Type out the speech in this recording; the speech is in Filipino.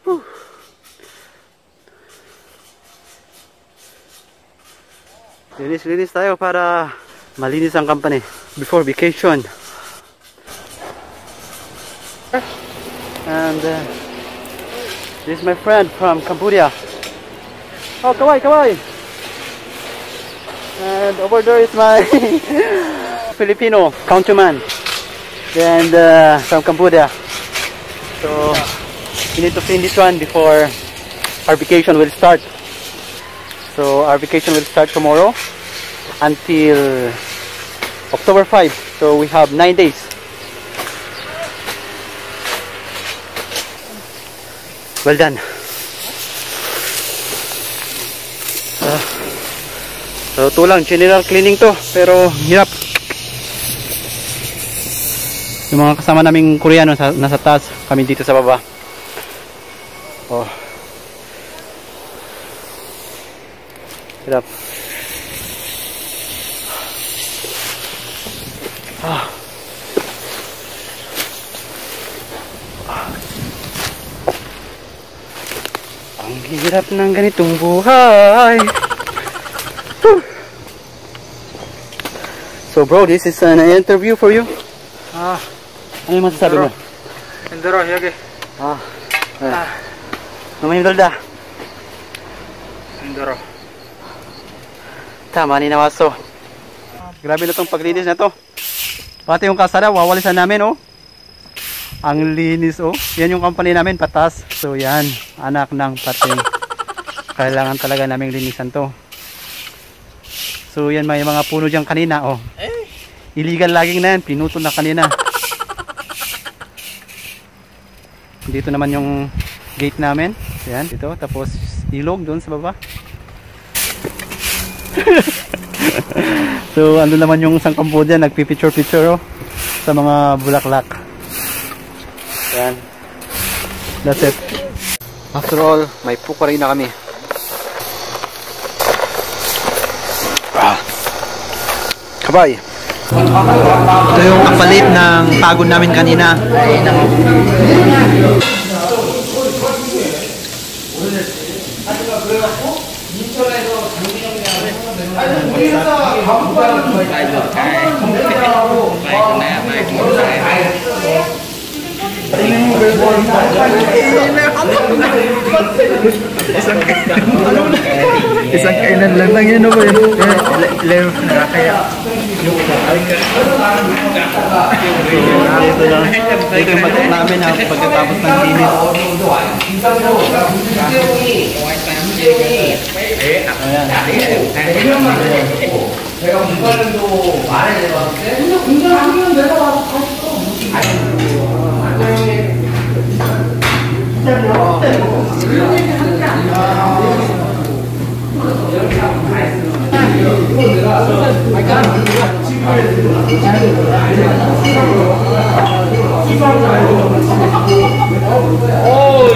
Whew. Linis tayo para malinis ang company before vacation. And this is my friend from Cambodia. Oh, kawai, kawai. And over there is my Filipino countryman. And from Cambodia. So we need to clean this one before our vacation will start. So our vacation will start tomorrow until October 5. So we have 9 days. Well done. So ito lang, general cleaning to, pero hirap. Yung mga kasama naming Koreano nasa taas, kami dito sa baba. Oh. Hirap. Ang hirap ng ganitong buhay. So bro, this is an interview for you. Ano yung masasabi mo? Indoro, yagi. Namanya dalda. Indoro. Tama ni nawaso. Grabe na tong paglinis na to. Pati yung kalsada, wawalisan namin oh. Ang linis oh. Yan yung company namin, patas. So yan, anak ng pating. Kailangan talaga naming linisan to. So yan, may mga puno dyan kanina oh. Illegal laging na yan, pinutol na kanina. Dito naman yung gate namin. Yan, dito. Tapos ilog doon sa baba. So ano naman yung isang Cambodia, nagpipicture-picture oh, sa mga bulaklak. Yan. That's it. After all, may puka rin na kami. Kabay. Ito yung kapalit ng pagod namin kanina. Isang kainan lang yun ako eh. Left na kaya. Ito yung batok namin ha, pagkatapos ng linis. Oh,